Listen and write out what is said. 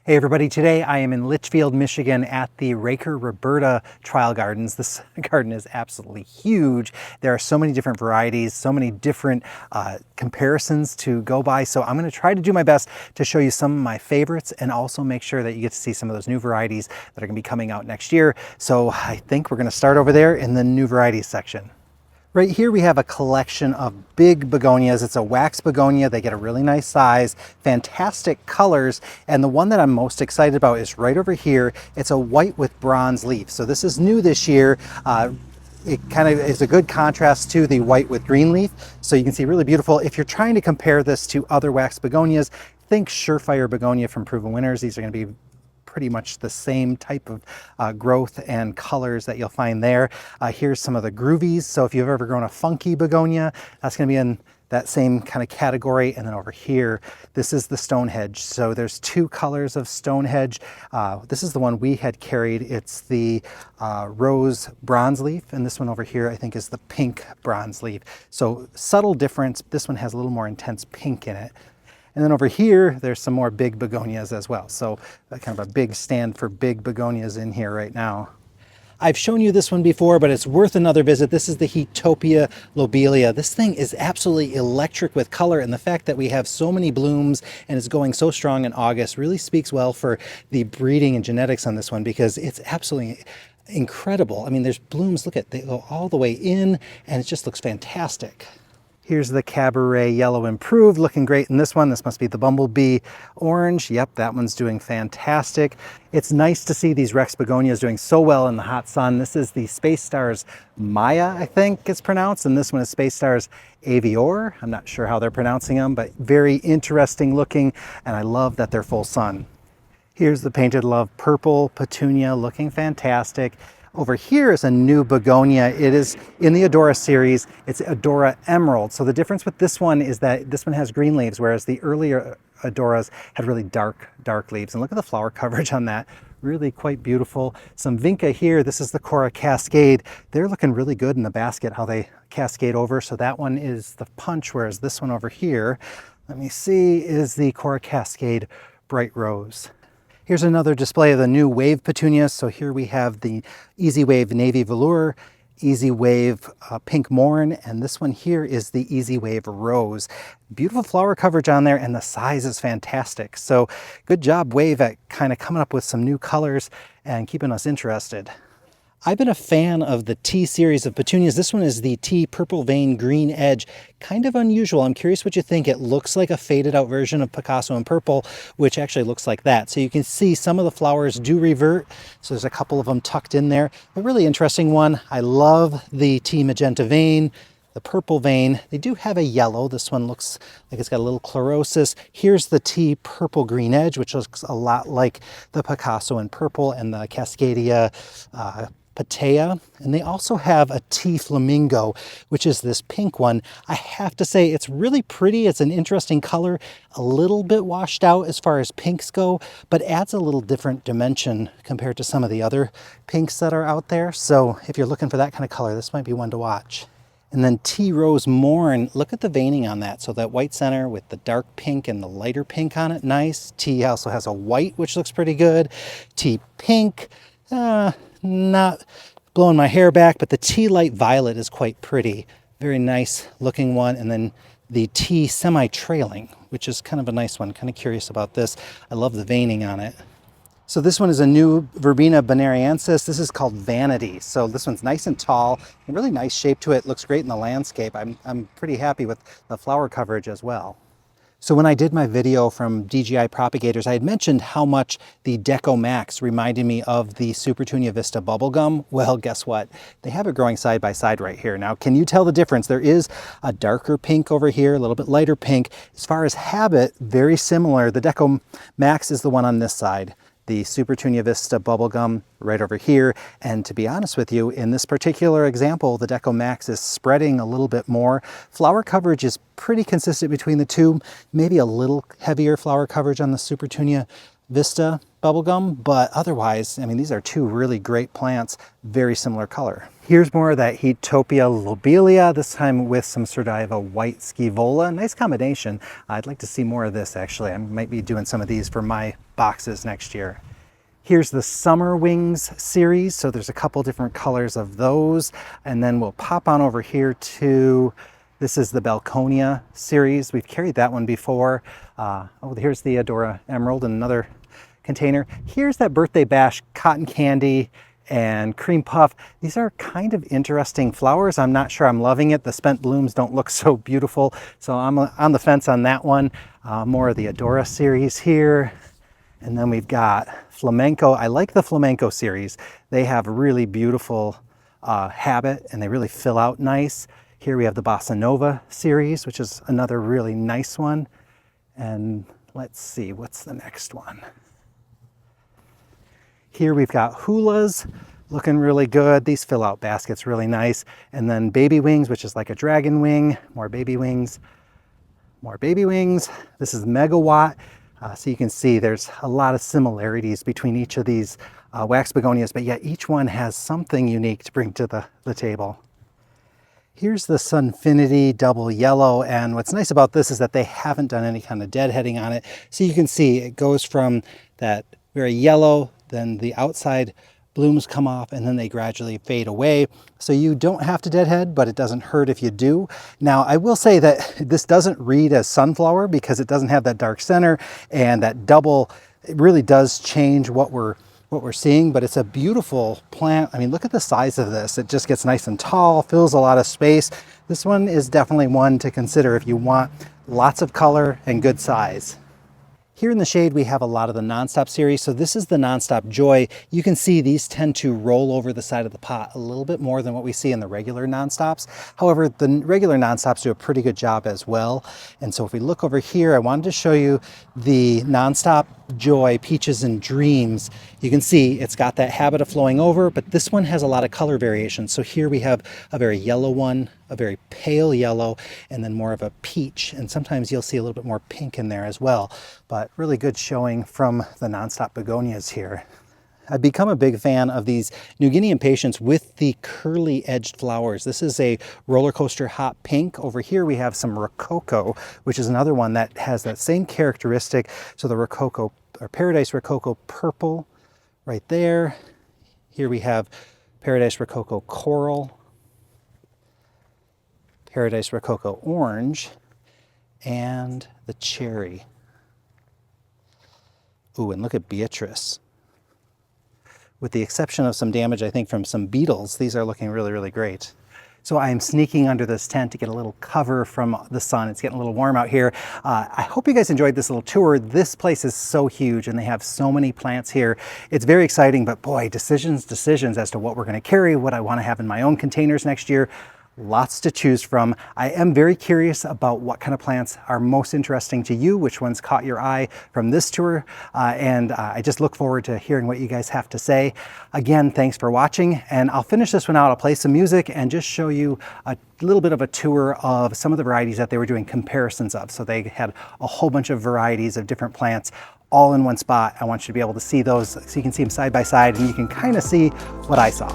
Hey everybody, today I am in Litchfield, Michigan at the Raker-Roberta trial gardens. This garden is absolutely huge. There are so many different varieties, so many different comparisons to go by. So I'm going to try to do my best to show you some of my favorites and also make sure that you get to see some of those new varieties that are going to be coming out next year. So I think we're going to start over there in the new varieties section. Right here we have a collection of big begonias. It's a wax begonia. They get a really nice size, fantastic colors, and the one that I'm most excited about is right over here. It's a white with bronze leaf. So this is new this year. It kind of is a good contrast to the white with green leaf. So you can see really beautiful. If you're trying to compare this to other wax begonias, think Surefire begonia from Proven Winners. These are going to be pretty much the same type of growth and colors that you'll find there. Here's some of the groovies. So if you've ever grown a funky begonia, that's going to be in that same kind of category. And then over here, this is the Stonehenge. So there's two colors of Stonehenge. This is the one we had carried. It's the rose bronze leaf, and this one over here I think is the pink bronze leaf. So subtle difference. This one has a little more intense pink in it. And then over here, there's some more big begonias as well. So kind of a big stand for big begonias in here right now. I've shown you this one before, but it's worth another visit. This is the Heatopia Lobelia. This thing is absolutely electric with color, and the fact that we have so many blooms and it's going so strong in August really speaks well for the breeding and genetics on this one, because it's absolutely incredible. I mean, there's blooms, look at, they go all the way in, and it just looks fantastic. Here's the Cabaret Yellow Improved, looking great in this one. This must be the Bumblebee Orange. Yep, that one's doing fantastic. It's nice to see these Rex begonias doing so well in the hot sun. This is the Space Stars Maya, I think it's pronounced, and this one is Space Stars Avior. I'm not sure how they're pronouncing them, but very interesting looking, and I love that they're full sun. Here's the Painted Love Purple Petunia, looking fantastic. Over here is a new begonia. It is in the Adora series. It's Adora Emerald. So the difference with this one is that this one has green leaves, whereas the earlier Adoras had really dark leaves. And look at the flower coverage on that. Really quite beautiful. Some vinca here. This is the Cora Cascade. They're looking really good in the basket, how they cascade over. So that one is the Punch, whereas this one over here, let me see, is the Cora Cascade Bright Rose. Here's another display of the new wave petunias. So here we have the Easy Wave Navy Velour, Easy Wave Pink Morn, and this one here is the Easy Wave Rose. Beautiful flower coverage on there, and the size is fantastic. So good job, Wave, at kind of coming up with some new colors and keeping us interested. I've been a fan of the T series of petunias. This one is the T Purple Vein Green Edge. Kind of unusual. I'm curious what you think. It looks like a faded out version of Picasso in Purple, which actually looks like that. So you can see some of the flowers do revert. So there's a couple of them tucked in there. A really interesting one. I love the T Magenta Vein. The purple vein, they do have a yellow. This one looks like it's got a little chlorosis. Here's the T Purple Green Edge, which looks a lot like the Picasso in Purple and the Cascadia Patea. And they also have a T Flamingo, which is this pink one. I have to say it's really pretty. It's an interesting color, a little bit washed out as far as pinks go, but adds a little different dimension compared to some of the other pinks that are out there. So if you're looking for that kind of color, this might be one to watch. And then T Rose Morn, look at the veining on that. So that white center with the dark pink and the lighter pink on it, nice. T also has a white, which looks pretty good. T Pink, not blowing my hair back, but the T Light Violet is quite pretty. Very nice looking one. And then the T Semi-Trailing, which is kind of a nice one. Kind of curious about this. I love the veining on it. So this one is a new Verbena bonariensis. This is called Vanity. So this one's nice and tall, and really nice shape to it. Looks great in the landscape. I'm pretty happy with the flower coverage as well. So when I did my video from DGI Propagators, I had mentioned how much the Deco Max reminded me of the Supertunia Vista bubblegum. Well, guess what? They have it growing side by side right here. Now, can you tell the difference? There is a darker pink over here, a little bit lighter pink. As far as habit, very similar. The Deco Max is the one on this side. The Supertunia Vista bubblegum right over here. And to be honest with you, in this particular example, the Deco Max is spreading a little bit more. Flower coverage is pretty consistent between the two, maybe a little heavier flower coverage on the Supertunia Vista, bubblegum, but otherwise, I mean, these are two really great plants, very similar color. Here's more of that Heatopia lobelia, this time with some Sordiva white scaevola. Nice combination. I'd like to see more of this actually. I might be doing some of these for my boxes next year. Here's the Summer Wings series. So there's a couple different colors of those. And then we'll pop on over here to, this is the Begonia series. We've carried that one before. Oh, here's the Adora Emerald in another container. Here's that Birthday Bash Cotton Candy and Cream Puff. These are kind of interesting flowers. I'm not sure I'm loving it. The spent blooms don't look so beautiful. So I'm on the fence on that one. More of the Adora series here. And then we've got Flamenco. I like the Flamenco series. They have a really beautiful habit and they really fill out nice. Here we have the Bossa Nova series, which is another really nice one. And let's see, what's the next one? Here we've got hulas, looking really good. These fill out baskets really nice. And then baby wings, which is like a dragon wing, more baby wings, more baby wings. This is megawatt. So you can see there's a lot of similarities between each of these wax begonias, but yet each one has something unique to bring to the table. Here's the Sunfinity double yellow, and what's nice about this is that they haven't done any kind of deadheading on it. So you can see it goes from that very yellow, then the outside blooms come off and then they gradually fade away. So you don't have to deadhead, but it doesn't hurt if you do. Now, I will say that this doesn't read as sunflower because it doesn't have that dark center, and that double, it really does change what we're seeing, but it's a beautiful plant. I mean, look at the size of this. It just gets nice and tall, fills a lot of space. This one is definitely one to consider if you want lots of color and good size. Here in the shade, we have a lot of the Nonstop series. So this is the Nonstop Joy. You can see these tend to roll over the side of the pot a little bit more than what we see in the regular Nonstops. However, the regular Nonstops do a pretty good job as well. And so if we look over here, I wanted to show you the Nonstop Joy Peaches and Dreams. You can see it's got that habit of flowing over, but this one has a lot of color variation. So here we have a very yellow one, a very pale yellow, and then more of a peach. And sometimes you'll see a little bit more pink in there as well. But really good showing from the Nonstop Begonias here. I've become a big fan of these New Guinea impatiens with the curly edged flowers. This is a roller coaster hot pink. Over here we have some Rococo, which is another one that has that same characteristic. So the Rococo, or Paradise Rococo purple right there. Here we have Paradise Rococo coral, Paradise Rococo orange, and the cherry. Ooh, and look at Beatrice. With the exception of some damage, I think, from some beetles, these are looking really, really great. So I am sneaking under this tent to get a little cover from the sun. It's getting a little warm out here. I hope you guys enjoyed this little tour. This place is so huge and they have so many plants here. It's very exciting, but boy, decisions as to what we're gonna carry, what I wanna have in my own containers next year. Lots to choose from. I am very curious about what kind of plants are most interesting to you, which ones caught your eye from this tour, and I just look forward to hearing what you guys have to say. Again, thanks for watching, and I'll finish this one out. I'll play some music and just show you a little bit of a tour of some of the varieties that they were doing comparisons of. So they had a whole bunch of varieties of different plants all in one spot. I want you to be able to see those so you can see them side by side and you can kind of see what I saw.